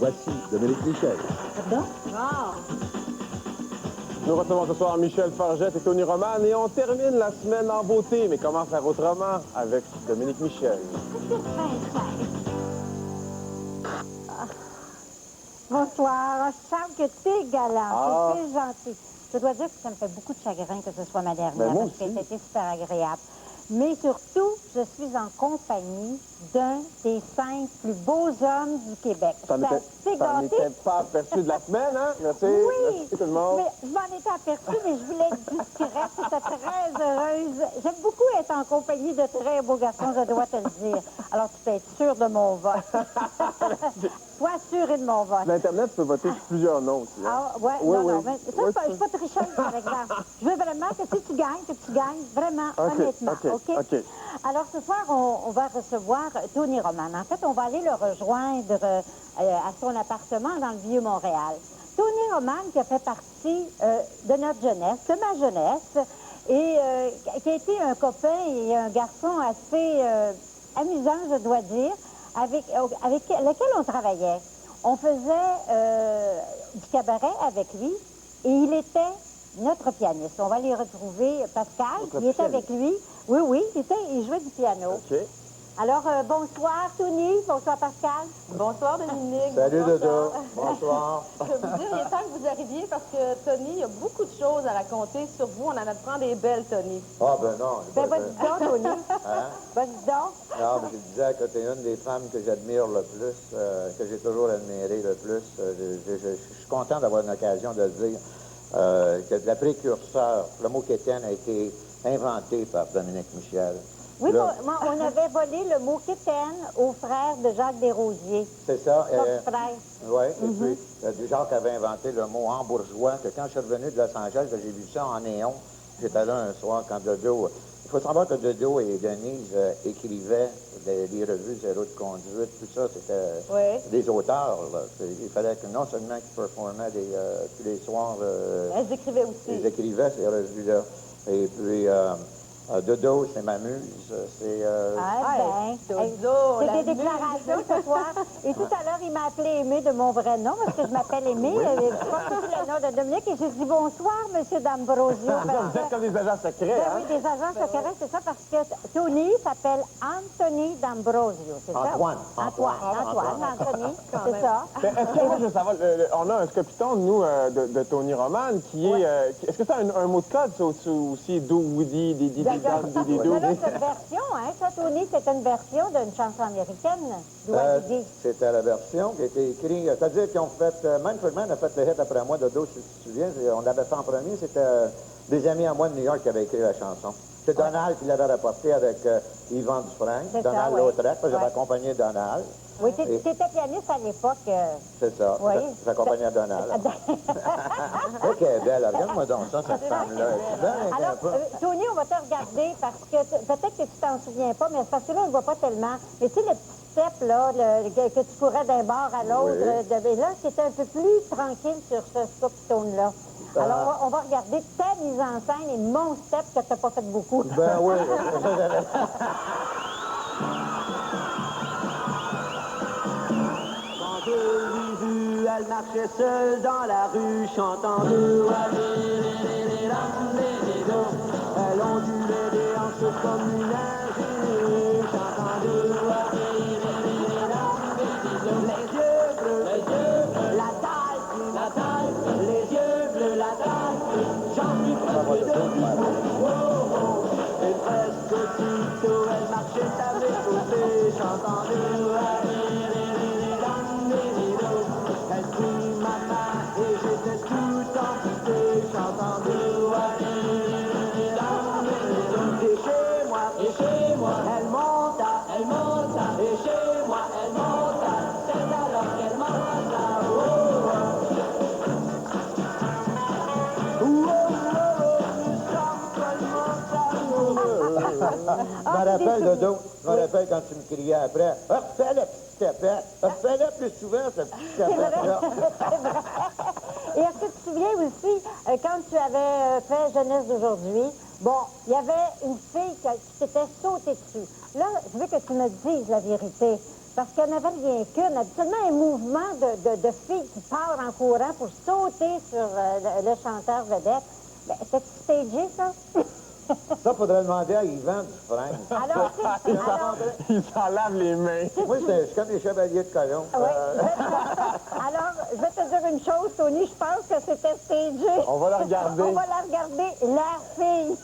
Voici Dominique Michel. Pardon? Wow! Nous recevons ce soir Michel Fargette et Tony Roman et on termine la semaine en beauté. Mais comment faire autrement avec Dominique Michel? Bonsoir. Je sens que t'es galant, Ah. que t'es gentil. Je dois dire que ça me fait beaucoup de chagrin que ce soit ma dernière, Ben, moi parce que aussi. c'était super agréable. Mais surtout, je suis en compagnie d'un des 5 plus beaux hommes du Québec. Ça Je suis assez n'était gâtée. pas aperçu de la semaine, hein? Merci. Oui, Merci tout le monde. mais je m'en étais aperçue, mais je voulais être discrète. J'étais très heureuse. J'aime beaucoup être en compagnie de très beaux garçons, je dois te le dire. Alors, tu peux être sûr de mon vote. Sois assuré de mon vote. L'Internet, tu peux voter sur plusieurs noms aussi. Hein? Ah, ouais, Oui, non, oui. non, mais ça, Oui, je suis pas tricheuse, par exemple. Je veux vraiment que si tu gagnes, que tu gagnes vraiment, OK, honnêtement, OK. Alors, ce soir, on va recevoir Tony Roman. En fait, on va aller le rejoindre à son appartement dans le Vieux-Montréal. Tony Roman, qui a fait partie de notre jeunesse, de ma jeunesse, et qui a été un copain et un garçon assez amusant, je dois dire, avec lequel on travaillait. On faisait du cabaret avec lui et il était notre pianiste. On va aller retrouver Pascal, qui était avec lui. Oui, oui, il jouait du piano. OK. Alors, bonsoir Tony, bonsoir Pascal. Bonsoir Dominique. Salut Bonsoir, Dodo. Charles. Bonsoir. Je peux vous dire, il est temps que vous arriviez parce que Tony, il y a beaucoup de choses à raconter sur vous. On en apprend des belles, Tony. Ah, ben non. Ben, vas-y donc, Tony. Hein? Vas-y donc. Non, mais je disais que tu es une des femmes que j'admire le plus, que j'ai toujours admiré le plus. Je suis content d'avoir une occasion de dire que la précurseur, le mot quétaine, a été inventé par Dominique Michel. Oui, Là, moi, on avait volé le mot quétaine au frère de Jacques Desrosiers. c'est ça. Notre frère. Oui, et puis Jacques avait inventé le mot embourgeois, que quand je suis revenu de Los Angeles, que j'ai vu ça en néon, j'étais là un soir quand Dodo... Il faut savoir que Dodo et Denise écrivaient des revues Zéro de conduite, tout ça, c'était Oui. des auteurs. Là. Il fallait que non seulement qu'ils performaient tous les soirs, Elles écrivaient aussi. ils écrivaient ces revues-là. Et puis... Dodo, c'est m'amuse, c'est... Ah, ben. Dodo, C'est la des déclarations ce soir. Et tout à l'heure, il m'a appelé Aimé de mon vrai nom, parce que je m'appelle Aimé. Je porte aussi le nom de Dominique. Et j'ai dit bonsoir, Monsieur D'Ambrosio. Vous êtes comme des agents secrets, Ben hein? oui, des agents secrets, c'est ça, parce que Tony s'appelle Anthony D'Ambrosio, c'est ça? Antoine. Anthony, c'est ça. Ben, est-ce que moi, je veux savoir, on a un scopiton, nous, de Tony Roman, qui est... est-ce que c'est un mot de code, ça, aussi, Do, Woody, des Mais là, c'est une version, hein, ça, Tony, c'est une version d'une chanson américaine, Doualidi. C'était la version qui a été écrite. C'est-à-dire qu'ils ont fait... Manfred Mann a fait le hit après moi, Dodo, si tu te souviens. On l'avait fait en premier. C'était des amis à moi de New York qui avaient écrit la chanson. C'est Donald qui l'avait rapporté avec Yvan Dufresne. C'est ça, Donald ouais. Lautrec. J'avais Ouais. accompagné Donald. Oui, tu étais pianiste à l'époque. C'est ça. Oui. J'accompagnais Donald. OK, belle. Regarde-moi donc ça, cette femme-là. Elle est belle, Alors, un peu. Tony, on va te regarder parce que peut-être que tu t'en souviens pas, mais c'est parce que là, on ne voit pas tellement. Mais tu sais, le petit step, là, que tu courais d'un bord à l'autre, Oui. là, c'était un peu plus tranquille sur ce stop-tone-là. Alors, on va regarder ta mise en scène et mon step que tu n'as pas fait beaucoup. Ben oui. Quand je l'ai vue, elle marchait seule dans la rue, chantant de elle ondulait des hanches comme une ingénue, chantant de les yeux bleus, la taille, les yeux bleus, la taille, j'en suis presque devenu fou. Oh, oh. Et presque aussitôt, elle marchait à mes côtés, chantant de elle prit ma main et j'étais tout amputé, chantant de et chez moi, elle monta, et chez moi, elle monta, c'est alors qu'elle m'embrassa. Je me rappelle, Dodo, je me rappelle quand tu me criais après, « Refais le petit stepette! Refais-le plus souvent, ce petit stepette-là! » Et est-ce que tu te souviens aussi, quand tu avais fait Jeunesse d'aujourd'hui, bon, il y avait une fille qui s'était sautée dessus. Là, je veux que tu me dises la vérité. parce qu'il n'y en avait rien qu'une. Habituellement, un mouvement de filles qui part en courant pour sauter sur le chanteur vedette. Ben, c'était stagé, ça? Ça, faudrait demander à Yvan du frein. Alors, Il s'en lave les mains. Moi, je suis comme les chevaliers de colon. alors, je vais te dire une chose, Tony, je pense que c'était stagé. On va la regarder. On va la regarder, la fille.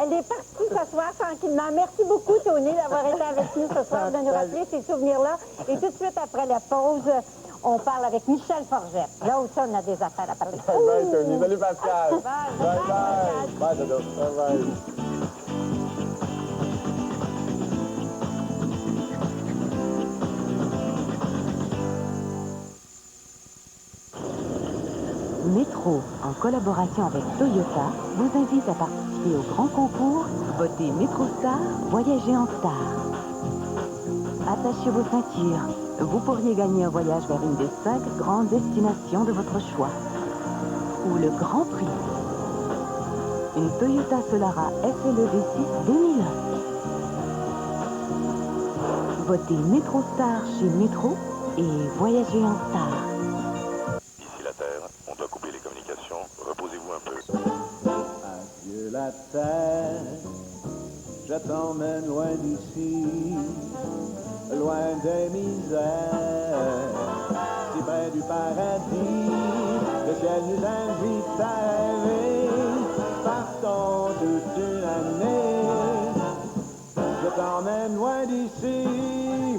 Elle est partie s'asseoir tranquillement. Merci beaucoup, Tony, d'avoir été avec nous ce soir, de nous rappeler ces souvenirs-là. Et tout de suite après la pause, on parle avec Michel Forget. Là aussi, on a des affaires à parler. Bye, Tony. Salut, Pascal. Bye, Bye, Dodo. Bye, bye. Métro, en collaboration avec Toyota, vous invite à participer au grand concours Votez MétroStar, voyagez en star. Attachez vos ceintures. Vous pourriez gagner un voyage vers une des 5 grandes destinations de votre choix. Ou le Grand Prix. Une Toyota Solara SLE V6 2001. Votez MétroStar chez Métro et voyagez en star. Ici la Terre, on doit couper les communications. Reposez-vous un peu. Adieu la terre, je t'emmène loin d'ici, loin des misères, si près du paradis. Le ciel nous invite à rêver, partons toute une année. Je t'emmène loin d'ici.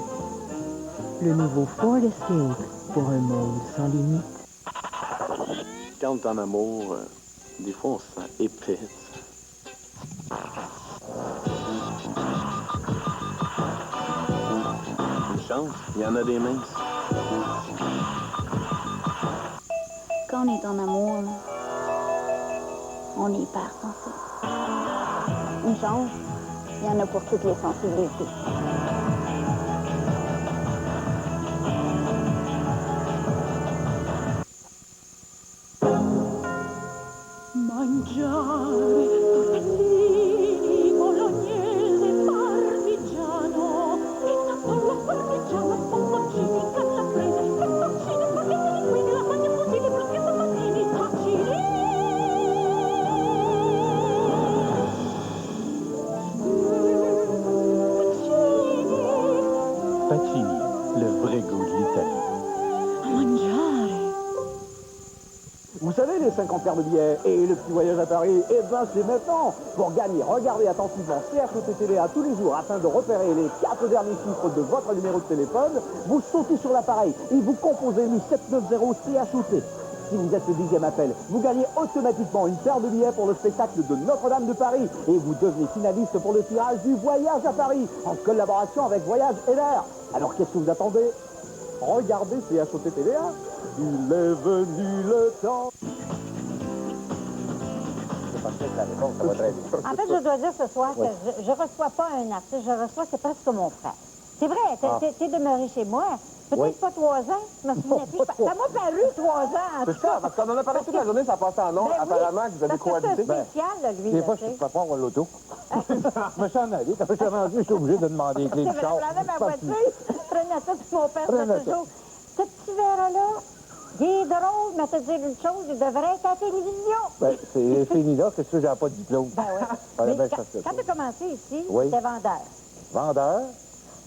Le nouveau Ford Escape pour un monde sans limite. Quand on est en amour, des fois on se sent épais. Une chance, il y en a des minces. Quand on est en amour, là, on est hyper sensible. Une chance, il y en a pour toutes les sensibilités. Mangiare tortellini, bolognese, parmigiano, pizza, pollo, parmigiano, bomboncini, calabrese, fettuccine, spaghetti linguine, lasagne, fusilli, bruschetta, panini, tacchini. Pacini, le vrai goût de l'Italie. Mangiare. Vous savez, les 50 paires de billets et le petit voyage à Paris, eh ben c'est maintenant. Pour gagner, regardez attentivement CHOT-TVA tous les jours afin de repérer les 4 derniers chiffres de votre numéro de téléphone. Vous sautez sur l'appareil et vous composez le 790 CHOT. Si vous êtes le 10e appel, vous gagnez automatiquement une paire de billets pour le spectacle de Notre-Dame de Paris et vous devenez finaliste pour le tirage du voyage à Paris en collaboration avec Voyage LR. Alors qu'est-ce que vous attendez? Regardez CHOT-TVA. Il est venu le temps. En fait, je dois dire ce soir que je ne reçois pas un artiste, je reçois, c'est presque mon frère. C'est vrai, t'es demeuré chez moi, peut-être pas 3 ans, je me souviens plus. Ça m'a paru 3 ans, en tout C'est ça, cas. parce qu'on en a parlé toute la journée, ça passe en nom. Ben oui, Apparemment, que vous avez parce que cohabité. c'est spécial, lui. Des là, fois, tu je sais. ne peux pas prendre l'auto. Je me suis en allé. Quand je suis rendu, je suis obligé de demander les clés C'est du vrai, char. je prenais ma voiture, Renata, mon père, Renata. c'est toujours. Ce petit verre-là, il est drôle, mais te dire une chose, il devrait être à la télévision. Ben, c'est fini là, que ça, j'avais pas de diplôme. Ben oui. Fallait bien Mais que je fasse ça. quand tu as commencé ici, Oui. c'était vendeur. Vendeur,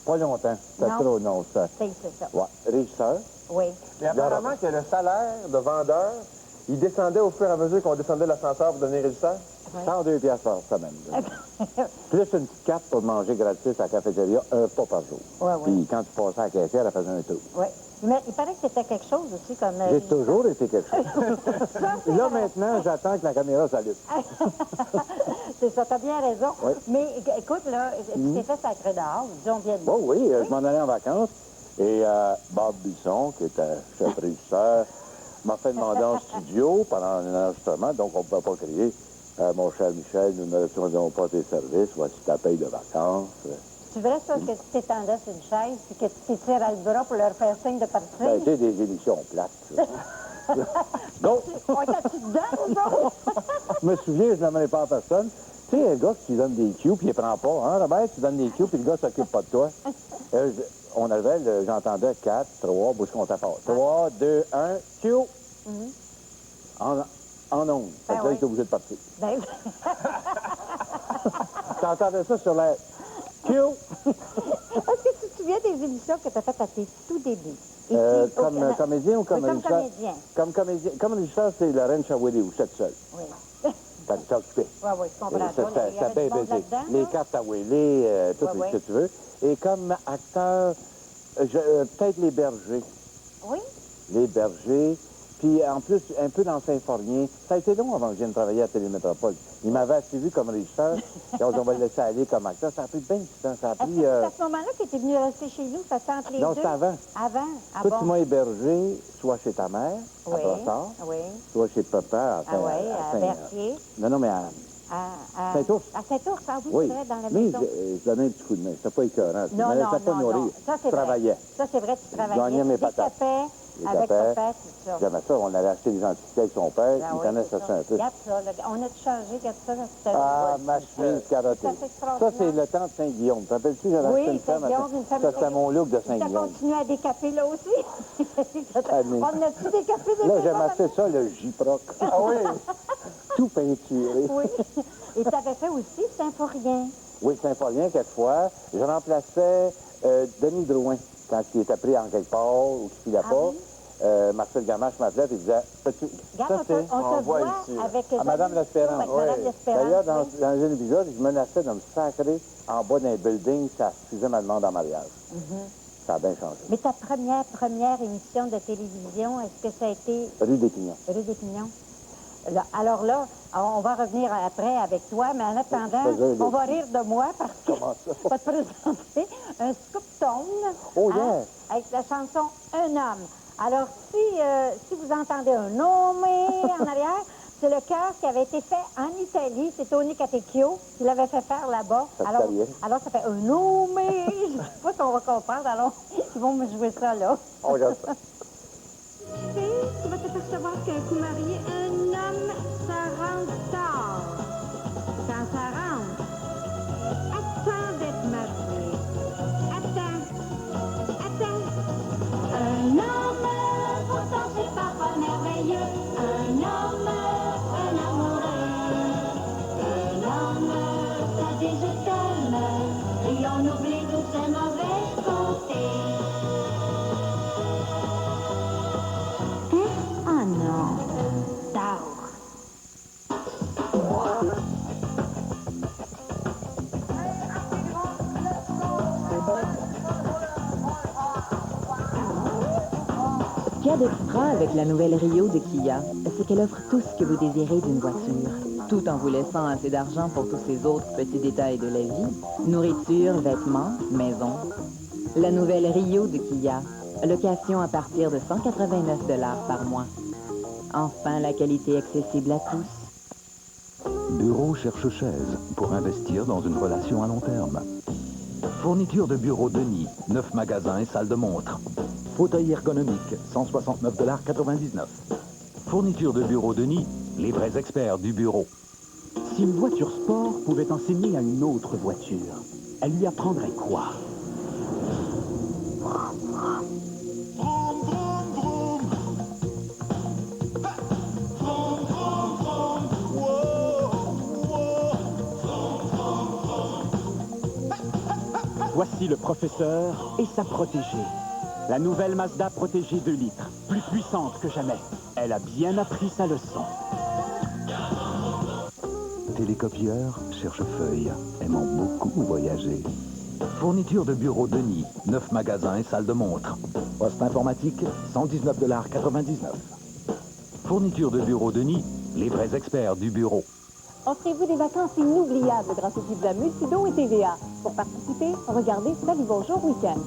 pas longtemps. C'était Non. trop, non. C'était, C'est ça. ouais, régisseur. Oui. Mais apparemment que le salaire de vendeur, il descendait au fur et à mesure qu'on descendait l'ascenseur pour devenir régisseur. 102 piastres par semaine. là. Plus une petite carte pour manger gratis à la cafétéria, un pas par jour. Oui, oui. Puis quand tu passais à la caissière, elle faisait un trou. Oui. Mais il paraît que c'était quelque chose aussi comme... J'ai toujours été quelque chose. Ça, c'est Là, vrai. maintenant, j'attends que la caméra s'allume. C'est ça, t'as bien raison. Oui. Mais écoute, là, tu t'es fait sacré dehors, disons bien. Bon, oui, je m'en allais en vacances. Et Bob Bisson, qui était chef régisseur, m'a fait demander en studio pendant un enregistrement, donc on ne pouvait pas crier mon cher Michel, nous ne retournerons pas tes services, voici ta paye de vacances. C'est vrai, ça, que tu t'étendais sur une chaise et que tu t'étires à le bras pour leur faire signe de partir? Ça a été des émissions plates, ça. Donc, On t'a-tu dedans, ou pas? je me souviens, je ne l'amenais pas à personne. Tu sais, un gars qui donne des cues, puis il prend pas. Hein, Robert, tu donnes des cues, puis le gars s'occupe pas de toi. On avait, j'entendais 4, 3, où est-ce qu'on t'apporte? 3, 2, 1, cue! En ondes. Fait que là, il est obligé de partir. Ben, T'entendais ça sur la cue? est-ce que tu te souviens des émissions que tu as faites à tes tout débuts? Comme comédien ou comme régisseur? Comme comédien. Comme comédien. Comme régisseur, c'est Lorraine Chawili, où j'étais seul. Oui. T'as dû t'occuper. Oui, je comprends. C'était bien baisé. Les cartes à Willy, tout ce que tu veux. Et comme acteur, peut-être Les Bergers. Oui? Les Bergers. Puis en plus, un peu dans Saint-Fornien. Ça a été long avant que je vienne travailler à Télémétropole. Il m'avait assez vu comme régisseur. Donc on va le laisser aller comme acteur. Ça a pris bien du temps. Ça a pris... C'est à ce moment-là que tu es venu rester chez nous, ça sent entre les deux? Non, c'était avant. Avant? Ah Toi, bon? tu m'as hébergé, soit chez ta mère, à Brossard, soit chez papa, à Berthier. Non, mais à Saint-Ours. À Saint-Ours, ah oui, Oui, c'est vrai, dans la mais maison. je donnais un petit coup de main. C'était pas écœurant. Non, Je me laissais pas nourrir. Ça, c'est Je travaillais. Ça, c'est vrai, tu travaillais. Je gagnais mes patates. Avec ton père, tout ça. J'aimais ça. On allait acheter des antiquités avec son père. Il connaissait ça un peu. Regarde ça. On a tout changé, regarde ça. Ah, ma chemise carottée. Ça, c'est le temps de Saint-Guillaume. Te rappelles-tu, j'avais acheté une femme. Ça, c'était mon look de Saint-Guillaume. Tu as continué à décaper là aussi? On a-tu décapé des Là, j'aimais assez ça, le J-Proc. Ah oui? Tout peinturé. Oui. Et tu avais fait aussi Saint-Forien. Oui, Saint-Forien, quelquefois. Je remplaçais Denis Drouin quand il était pris en quelque part ou qu'il filait pas. Oui? Marcel Gamache m'appelait et disait... Regarde, on te voit ici, avec... Madame L'Espérance. Oui. D'ailleurs, dans un épisode, je menaçais de me sacrer en bas d'un building si ça suffisait ma demande en mariage. Ça a bien changé. Mais ta première émission de télévision, est-ce que ça a été... Rue des Pignons. Rue des Pignons. Là, alors là, on va revenir après avec toi, mais en attendant, on va rire de moi parce que je vais te présenter un scoop tone avec la chanson « Un homme ». Alors, si vous entendez un nommé en arrière, c'est le chœur qui avait été fait en Italie. C'est Tony Catecchio qui l'avait fait faire là-bas. Alors, ça fait un nommé. Je ne sais pas si on va comprendre. Alors, ils vont me jouer ça là. On regarde ça. Tu vas t'apercevoir qu'un coup marié, un homme, ça rentre tard. Quand ça rentre, attends d'être marié. Attends. Un homme, pourtant c'est parfois merveilleux. Un homme, un amoureux. Un homme, ça des automnes. Et on oublie tous ses mauvais côtés. Ah non. Tard. Ce qu'il y a d'extra avec la nouvelle Rio de Kia, c'est qu'elle offre tout ce que vous désirez d'une voiture, tout en vous laissant assez d'argent pour tous ces autres petits détails de la vie, nourriture, vêtements, maison. La nouvelle Rio de Kia, location à partir de 189 $ par mois. Enfin, la qualité accessible à tous. Bureau cherche chaise pour investir dans une relation à long terme. Fourniture de bureau Denis, 9 magasins et salle de montre. Fauteuil ergonomique, 169,99 $. Fourniture de bureau Denis, les vrais experts du bureau. Si une voiture sport pouvait enseigner à une autre voiture, elle lui apprendrait quoi? Voici le professeur et sa protégée. La nouvelle Mazda Protégée 2 litres, plus puissante que jamais. Elle a bien appris sa leçon. Télécopieur cherche feuille, aimant beaucoup voyager. Fourniture de bureau Denis, 9 magasins et salle de montre. Poste informatique, 119,99 $. Fourniture de bureau Denis, les vrais experts du bureau. Offrez-vous des vacances inoubliables grâce au Pizza Multido et TVA. Pour participer, regardez Salut Bonjour Week-end.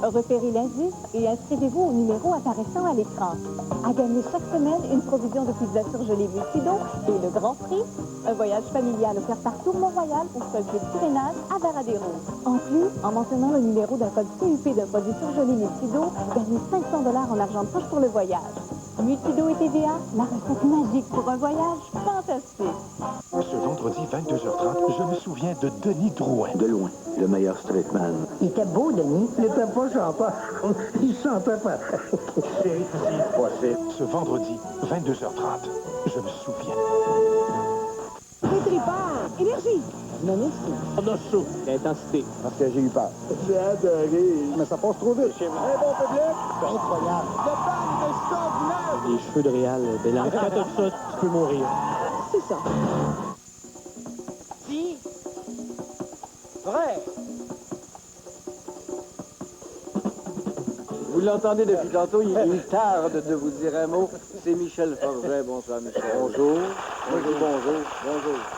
Repérez l'indice et inscrivez-vous au numéro apparaissant à l'écran. À gagner chaque semaine une provision de pizza surgelée Multido et le grand prix, un voyage familial offert par Tour Mont-Royal au sol de Pyrénées à Varadero. En plus, en mentionnant le numéro d'un code CUP d'un produit surgelé Multido, gagnez 500 $ en argent de poche pour le voyage. Multido et TVA, la recette magique pour un voyage fantastique. Ce vendredi 22h30, je me souviens de Denis Drouin. De loin, le meilleur straightman. Il était beau, Denis. Il était pas chanteur. Il chantait pas. C'est possible. Ce vendredi 22h30, je me souviens. Pétripard, énergie. Non, merci. On a chaud. L'intensité. Parce que j'ai eu peur. J'ai adoré. Mais ça passe trop vite. Chez moi. Un bon public. C'est incroyable. Le bal de Scoveneur. Les cheveux de Réal, Bélan. Quand t'as ça, tu peux mourir. C'est ça. Si. Vrai. Vous l'entendez depuis tantôt, il tarde de vous dire un mot. C'est Michel Forget. Bonsoir, Michel. Bonjour. Bonjour.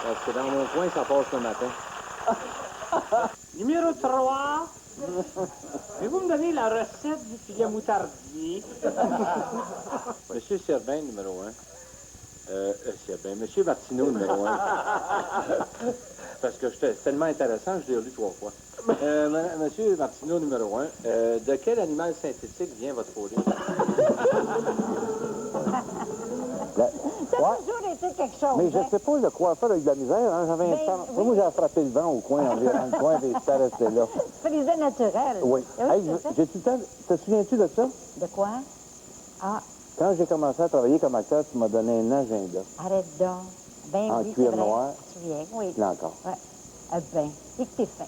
Parce que dans mon coin, ça passe le matin. Numéro 3. Pouvez-vous me donner la recette du filet moutardier? Monsieur Serbin, numéro 1. Monsieur Martineau, numéro 1. Parce que c'était tellement intéressant, je l'ai relu 3 fois. Monsieur Martineau, numéro 1. De quel animal synthétique vient votre folie? Ça a toujours été quelque chose. Mais je hein? sais pas, le coiffeur a eu de la misère, hein? J'avais un Ben, temps. oui. Moi, j'ai frappé le vent au coin, dans le coin, et ça restait là. Frisé naturel. Oui. Hey, c'est ça. j'ai tout le temps. Te souviens-tu de ça? De quoi? Ah, Quand j'ai commencé à travailler comme acteur, tu m'as donné un agenda. arrête donc. Ben En oui, cuir c'est vrai. noir. Je me souviens, oui. Là encore. Ouais. Ah ben, et que t'es fin.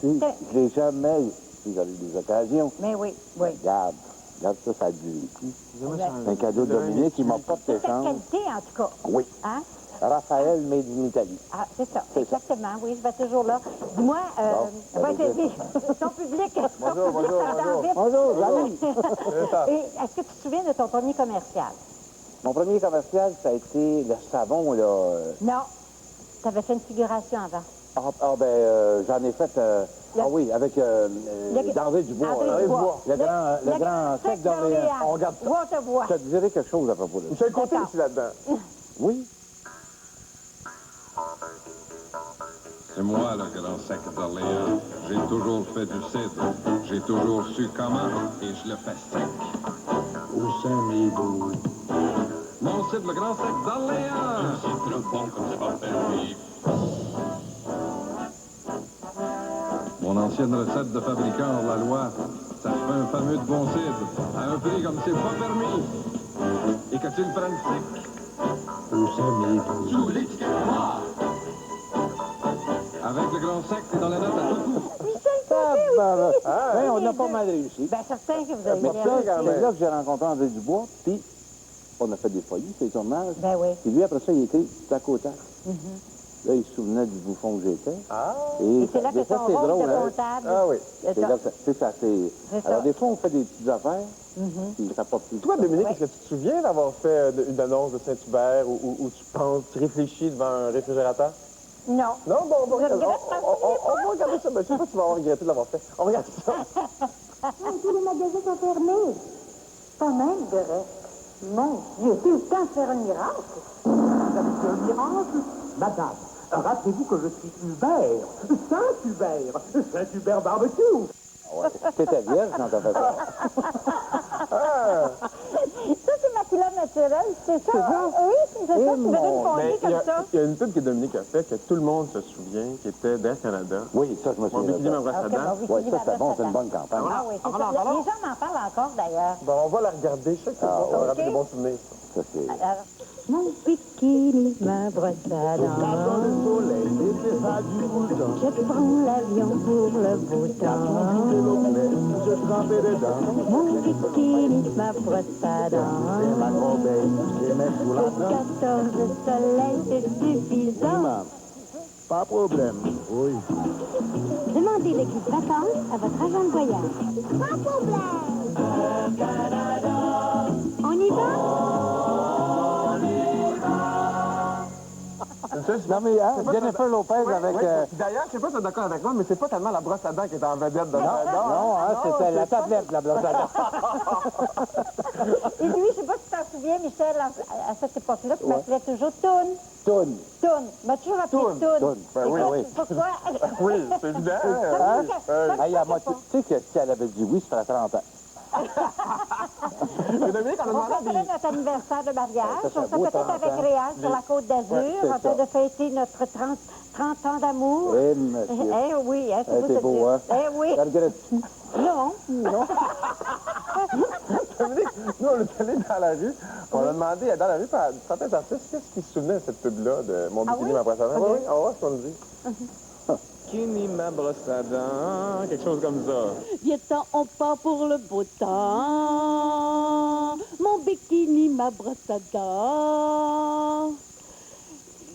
Tu sais, je l'ai jamais. Si j'avais eu des occasions. Mais oui, oui. Regarde ça, ça a du vécu. C'est un cadeau de Dominique qui m'a pas de C'est ta chance. qualité, en tout cas. Oui. Hein? Raphaël made in Italie. Ah, c'est ça. C'est ça. Exactement. Oui, je vais toujours là. Dis-moi, Bon, va allez, t'aider. Ton public. Bonjour. Attends, vite. Bonjour, Jeannie. Et est-ce que tu te souviens de ton premier commercial? Mon premier commercial, ça a été le savon, là. Non. Tu avais fait une figuration avant. J'en ai fait. Oui, avec David Dubois. André Dubois. Le grand sec d'Orléans. On regarde ça. Moi, te vois. Je te dirai quelque chose à propos de ça. Michel Côté aussi là-dedans. Oui. C'est moi le grand sec d'Orléans. J'ai toujours fait du cidre. J'ai toujours su comment et je le fais sec. Où sont mes beaux? Mon cidre, le grand sec d'Orléans. C'est trop bon comme ça va faire vivre. Mon ancienne recette de fabricant hors la loi, ça fait un fameux de bon cidre, à un prix comme c'est pas permis. Et que tu le prennes sec. Où sont mes beaux? Sous l'étiquette noire. Avec le grand sec, t'es dans la note à tout coup. On a pas mal réussi. Ben, certain que vous avez Mais bien ça, réussi. c'est là que j'ai rencontré André Dubois, puis on a fait des folies, des tournages. Ben oui. Puis lui, après ça, il écrit tout à côté. Là, il se souvenait du bouffon que j'étais. Et c'est là des que ton fois, c'est rôle drôle, de hein. comptable. Ah oui. C'est C'est ça. là que c'est ça, c'est... C'est Alors, ça. des fois, on fait des petites affaires, puis ça porte plus. Toi, Dominique, est-ce que tu te souviens d'avoir fait une annonce de Saint-Hubert où tu réfléchis devant un réfrigérateur? Non. Non, bon, Je regrette on va regarder ça. Ben, je sais pas si tu vas avoir regretté de l'avoir fait. On regarde ça. Tous les magasins sont fermés. Pas même de reste. Mon Dieu, c'est le temps de faire un miracle. Vous avez fait un miracle? Madame, rappelez-vous que je suis Hubert. Saint-Hubert. Saint-Hubert barbecue. Ouais. T'étais vierge quand t'as fait ça. Ça, c'est ma couleur naturelle, c'est ça? Hein? Oui, c'est ça. Tu verrais une fondue comme ça. Il y a une pub que Dominique a fait que tout le monde se souvient, qui était d'Air Canada. Oui, ça, je me Mon souviens. bikini, ma brosse à dents. Oui, ça, c'est bon, c'est une bonne campagne. Ah oui, c'est ça. Les gens m'en parlent encore, d'ailleurs. Bon, on va la regarder. Je sais que ça va rappeler des bons souvenirs. Ça, c'est... Alors, Mon bikini, ma brosse à dents. Je prends l'avion pour le beau temps. Mon bikini, ma brosse à dents. 14 soleils, c'est suffisant. Pas de problème. Oui. Demandez les guides vacances à votre agent de voyage. Pas de problème. On y va? Non, mais hein, Jennifer Lopez avec... D'ailleurs, je sais pas si tu es d'accord avec moi, mais c'est pas tellement la brosse à dents qui est en vedette dedans. Non, hein, c'était la tablette, la brosse à dents. Et lui, je sais pas si tu t'en souviens, Michel, à cette époque-là, tu m'appelais toujours Toon. Toon. Toon. M'a toujours appelé Toon. Ben oui, oui. Pourquoi? Oui, c'est évident. Hey, tu sais que si elle avait dit oui, ça ferait 30 ans. Mais Dominique, on a On demandé fêterait notre anniversaire de mariage. Ça On serait beau, serait peut-être 30 avec ans. Réal sur la Côte d'Azur, c'est en train ça. de fêter notre 30 ans d'amour. Eh, monsieur. Eh oui, hein, Eh, t'es beau, hein? Eh oui. Ça regrette-tu? Non. Non. Dominique, nous, on est allé dans la rue. On a demandé dans la rue par certains artistes qu'est-ce qu'ils se souvenaient de cette pub-là, de Mon bikini, ma brosse à dents. Oui, on va ce qu'on nous dit. Bikini, ma brosse à dents, quelque chose comme ça. Viens-t'en, on part pour le beau temps. Mon bikini, ma brosse à dents.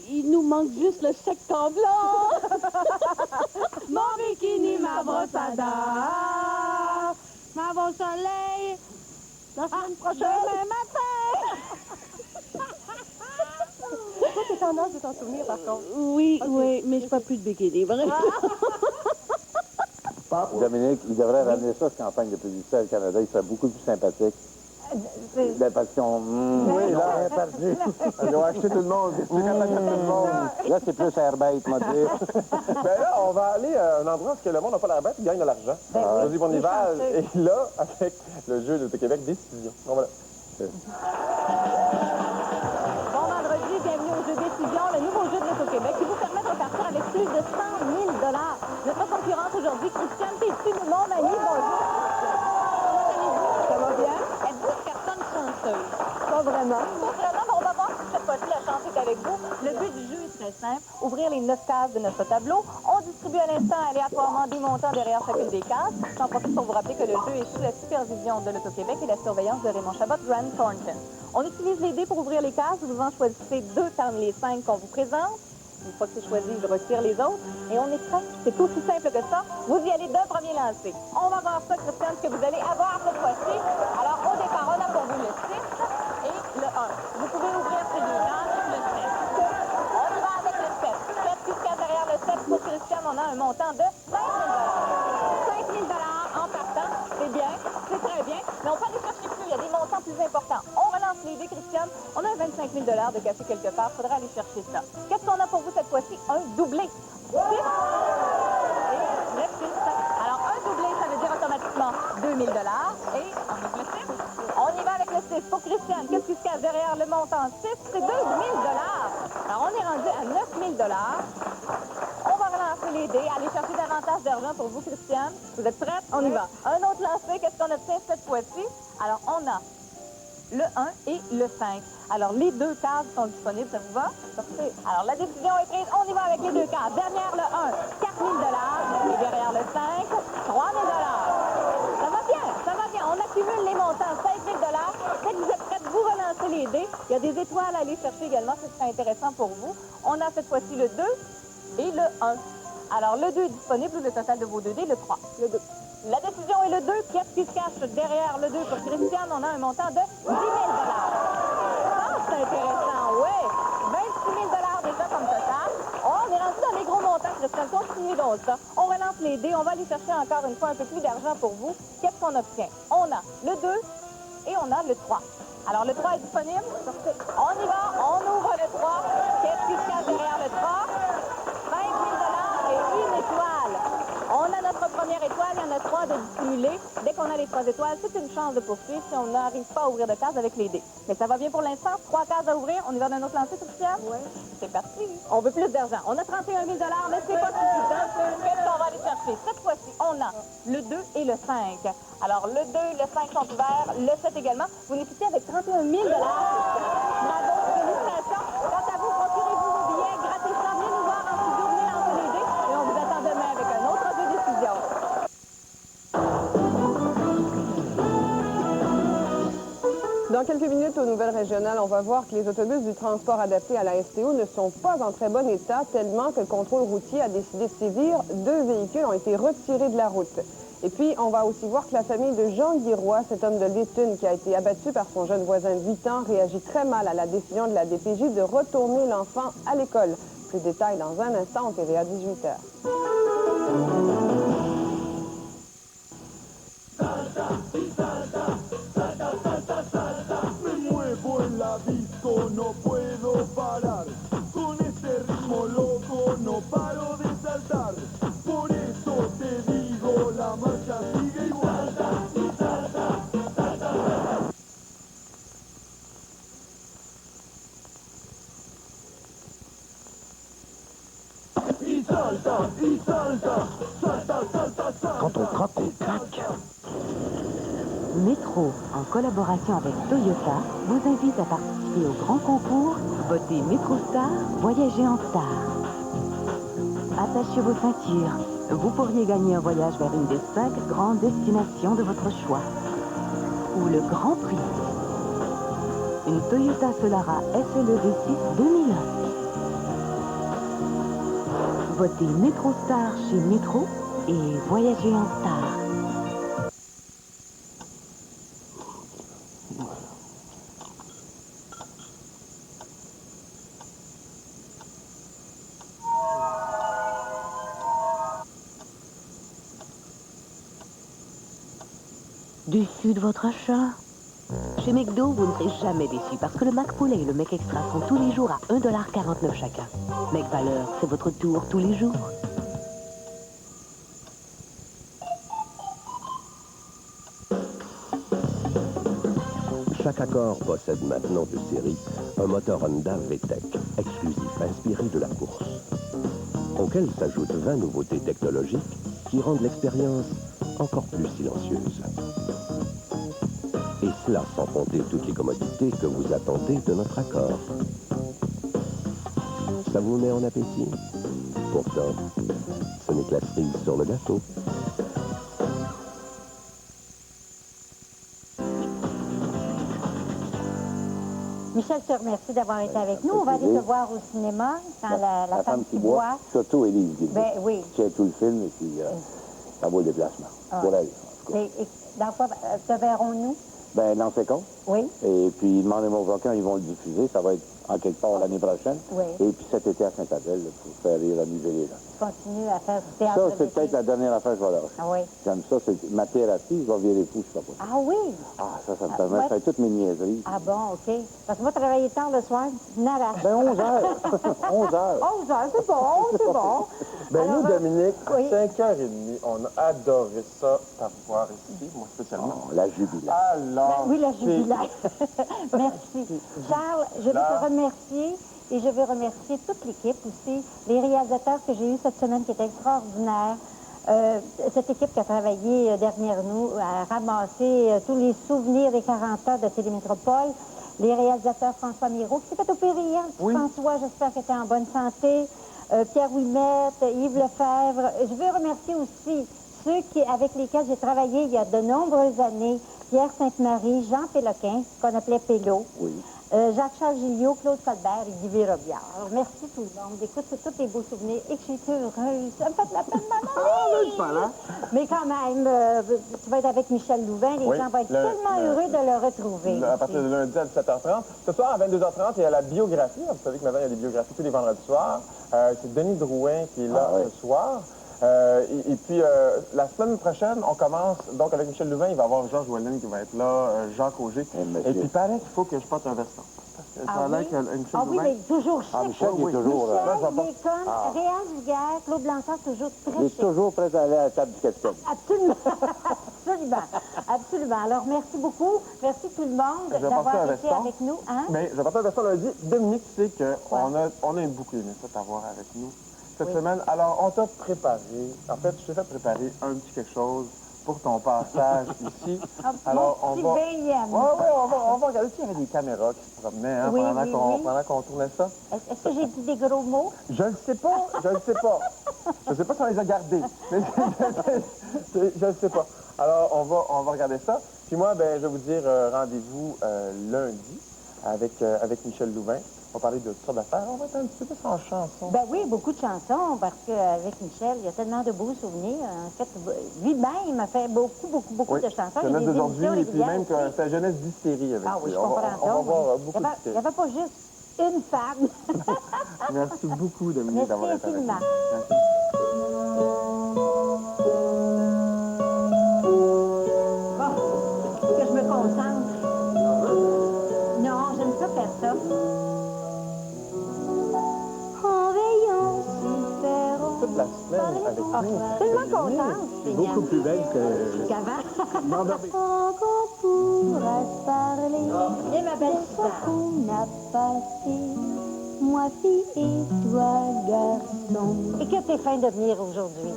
Il nous manque juste le chèque en blanc. Mon bikini, ma brosse à dents. Ma va au soleil. La semaine prochaine. Demain matin. Toi, t'es en âge de t'en souvenir, par contre. Oui, oui, mais je ne plus de bikini, vraiment. Dominique, il devrait ramener ça, cette campagne de publicité au Canada. Il serait beaucoup plus sympathique. La passion. Oui, là, perdu. Ils ont acheté tout le monde. C'est quand même tout le monde. Là, c'est plus airbait, m'a dit. Ben là, on va aller à un endroit où le monde n'a pas la bête, il gagne de l'argent. Josy Bonnival est là avec le jeu de Québec Décision. Bon, voilà. Bon vendredi, bienvenue au jeu Décision, le nouveau jeu de l'Auto-Québec qui vous permet de repartir avec plus de 100 000 $. Notre concurrente aujourd'hui, Christiane Tétu, mon ami, bonjour. Ça va bien? Êtes-vous une personne chanceuse? Pas vraiment. Pas vraiment, mais on va voir si cette fois-ci la chance est avec vous. Le but du jeu est très simple, ouvrir les 9 cases de notre tableau. On distribue à l'instant aléatoirement des montants derrière chacune des cases. J'en profite pour vous rappeler que le jeu est sous la supervision de l'Auto-Québec et la surveillance de Raymond Chabot, Grant Thornton. On utilise les dés pour ouvrir les cases. Vous en choisissez 2 parmi les 5 qu'on vous présente. Une fois que c'est choisi, je retire les autres. Et on est prêt. C'est aussi simple que ça. Vous y allez d'un premier lancer. On va voir ça, Christiane, ce que vous allez avoir cette fois-ci. Alors, au départ, on a pour vous le 6 et le 1. Vous pouvez ouvrir ces 2 cases, le 7. On y va avec le 7. 7 jusqu'à derrière le 7 pour Christiane, on a un montant de 5 000 $. 5 000 $ en partant. C'est bien, c'est très bien. Mais on peut aller chercher plus. Il y a des montants plus importants. On relance les dés, Christiane. On a un 25 000 $ de caché quelque part. Il faudra aller chercher ça. Qu'est-ce qu'on a pour vous cette fois-ci? Un doublé. 6 et le 6. Alors, un doublé, ça veut dire automatiquement 2 000 $. Et on ouvre le 6. On y va avec le 6. Pour Christiane, qu'est-ce qui se cache derrière le montant 6? C'est 2 000 $. Alors, on est rendu à 9 000 $. On va relancer les dés. Aller chercher davantage d'argent pour vous, Christiane. Vous êtes prête? On y va. Un autre lancé. Qu'est-ce qu'on obtient cette fois-ci? Alors, on a le 1 et le 5. Alors, les 2 cases sont disponibles, ça vous va? Parfait. Alors, la décision est prise. On y va avec les 2 cases. Derrière le 1, 4 000 $ et derrière le 5, 3 000 $. Ça va bien, ça va bien. On accumule les montants, 5 000 $. Dès que vous êtes prêts, vous relancez les dés. Il y a des étoiles à aller chercher également, ce serait intéressant pour vous. On a cette fois-ci le 2 et le 1. Alors, le 2 est disponible, le total de vos 2 dés, le 3. Le 2. La décision est le 2. Qu'est-ce qui se cache derrière le 2 pour Christiane? On a un montant de 10 000 $. Ça, c'est intéressant, oui. 26 000 $ déjà comme total. On est rendu dans les gros montants, Christiane. Continuez donc ça. On relance les dés. On va aller chercher encore une fois un peu plus d'argent pour vous. Qu'est-ce qu'on obtient? On a le 2 et on a le 3. Alors, le 3 est disponible? On y va. On ouvre le 3. Qu'est-ce qui se cache derrière le 3? 20 000 $ et une étoile. On a notre première étoile, il y en a 3 de dissimulés. Dès qu'on a les 3 étoiles, c'est une chance de poursuivre si on n'arrive pas à ouvrir de case avec les dés. Mais ça va bien pour l'instant. 3 cases à ouvrir. On y va d'un autre lancer, Christiane? Oui. C'est parti. On veut plus d'argent. On a 31 000 $, mais c'est pas suffisant. Qu'est-ce qu'on va aller chercher? Cette fois-ci, on a le 2 et le 5. Alors, le 2 et le 5 sont ouverts. Le 7 également. Vous nous quittez avec 31 000 $. Bravo, félicitations. Quant à vous, procurez-vous vos billets. Grattez ça. Venez nous voir en studio. Venez lancer les dés. Et on vous attend demain avec un autre jeu de décision. Dans quelques minutes, aux nouvelles régionales, on va voir que les autobus du transport adapté à la STO ne sont pas en très bon état, tellement que le contrôle routier a décidé de sévir. 2 véhicules ont été retirés de la route. Et puis, on va aussi voir que la famille de Jean Guiroy, cet homme de Lytton qui a été abattu par son jeune voisin de 8 ans, réagit très mal à la décision de la DPJ de retourner l'enfant à l'école. Les détails dans un instant, on TVA 18h. Me muevo en la disco, no puedo parar. Con este ritmo loco no paro de saltar. Por eso te digo, la marcha sigue igual. Y salta, y salta, salta, salta, salta. Quand on croque, on craque. Métro, en collaboration avec Toyota, vous invite à participer au grand concours Votez MétroStar, voyagez en star. Attachez vos ceintures. Vous pourriez gagner un voyage vers une des 5 grandes destinations de votre choix. Ou le Grand Prix. Une Toyota Solara SLE V6 2001. Votez MétroStar chez Métro et voyagez en star. Déçu de votre achat? Chez McDo, vous ne serez jamais déçu parce que le McPoulet et le McExtra sont tous les jours à 1,49 $ chacun. McValeur, c'est votre tour tous les jours. Chaque Accord possède maintenant de série un moteur Honda VTEC, exclusif, inspiré de la course, auquel s'ajoutent 20 nouveautés technologiques qui rendent l'expérience encore plus silencieuse. Et cela sans compter toutes les commodités que vous attendez de notre accord. Ça vous met en appétit? Pourtant, ce n'est que la cerise sur le gâteau. Michel, je te remercie d'avoir été avec nous. On va aller te voir au cinéma quand la femme qui boit. Surtout Élise Guilbeault. Ben oui. Qui a tout le film et puis ça vaut le déplacement. Ah. Pour elle, en tout cas. Et dans quoi te verrons-nous? Ben, dans ces comptes. Oui. Et puis, demandez-moi quand ils vont le diffuser. Ça va être en quelque part l'année prochaine. Oui. Et puis cet été à Saint-Adèle, pour faire rire amuser les gens. Tu continues à faire du théâtre. Ça, c'est peut-être la dernière affaire que je vais lâcher. Ah oui. J'aime ça, c'est ma thérapie, je vais virer fou, je sais pas. Ah oui? Ah, ça me permet de faire toutes mes niaiseries. Ah bon, OK. Parce que moi, travailler tard le soir, nada. Ben, 11 heures. 11 heures. 11 heures, c'est bon, c'est bon. Ben Alors, nous, Dominique, oui. 5h30, on a adoré ça, t'avoir ici, moi spécialement. Oh, la jubilaire. Alors, oui, la jubilaire. Merci. Charles, je veux te remercier et je veux remercier toute l'équipe aussi, les réalisateurs que j'ai eus cette semaine qui étaient extraordinaires. Cette équipe qui a travaillé derrière nous, à ramasser tous les souvenirs des 40 ans de Télémétropole. Les réalisateurs François Mirault, qui s'est fait opérer hier. Oui. François, j'espère qu'il était en bonne santé. Pierre Ouimette, Yves Lefebvre. Je veux remercier aussi ceux avec lesquels j'ai travaillé il y a de nombreuses années. Pierre Sainte-Marie, Jean Péloquin, qu'on appelait Pélo. Oui. Jacques-Charles Gilliot, Claude Colbert et Guy Vérobière. Alors, merci tout le monde. Écoute, c'est tous les beaux souvenirs et que je suis heureuse. Ça me fait de la peine de m'en aller. Mais quand même, tu vas être avec Michel Louvain. Les gens vont être tellement heureux de le retrouver. À partir de lundi à 17h30. Ce soir, à 22h30, il y a la biographie. Vous savez que maintenant, il y a des biographies tous les vendredis soirs. C'est Denis Drouin qui est là ce soir. Et puis, la semaine prochaine, on commence, donc avec Michel Louvain, il va y avoir Georges Ouellin qui va être là, Jacques Auger. Et puis, il paraît qu'il faut que je porte un veston. Ah oui? Ah oui, mais toujours chic. Ah, Michel, il est toujours... Michel, il est comme Réal Vulgaire, Claude Blanchard, toujours très Il est chic. toujours prêt à aller à la table du capitaine. Absolument. Absolument. Absolument. Alors, merci beaucoup. Merci tout le monde d'avoir été avec nous. Hein? Mais je vais porter un veston lundi. Dominique, tu sais qu'on a beaucoup aimé ça t'avoir avec nous cette semaine. Alors, on t'a préparé, en fait, je t'ai fait préparer un petit quelque chose pour ton passage ici. Alors, on va... on va regarder s'il y avait des caméras qui se promenaient pendant qu'on tournait ça. Est-ce que j'ai dit des gros mots? Je ne sais pas, je ne sais pas. Je ne sais pas si on les a gardés. Je ne sais pas. Alors, on va regarder ça. Puis moi, ben, je vais vous dire rendez-vous lundi avec Michel Louvain. On va parler de toutes sortes d'affaires. On va être un petit peu en chanson. Ben oui, beaucoup de chansons, parce qu'avec Michel, il y a tellement de beaux souvenirs. En fait, lui-même a fait beaucoup de chansons. Il y en a d'aujourd'hui, et puis même que sa jeunesse d'hystérie avec lui. Ah oui, lui. je comprends. On va voir beaucoup Il n'y avait pas juste une femme. Merci beaucoup, Dominique, d'avoir été avec nous. Merci Merci. Bon, que je me concentre. Non, j'aime pas faire ça. Toute la semaine avec nous. Tellement contente. C'est beaucoup plus belle qu'avant. Quand on pourra se parler, Et ma belle qu'on a passé, moi fille et toi garçon. Et que t'es fin de venir aujourd'hui.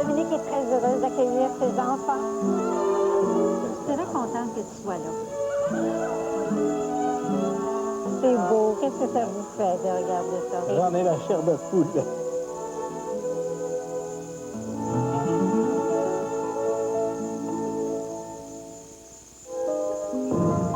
Dominique est très heureuse d'accueillir ses enfants. Je suis très contente que tu sois là. C'est beau. Qu'est-ce que ça vous fait de regarder ça? J'en ai la chair de poule.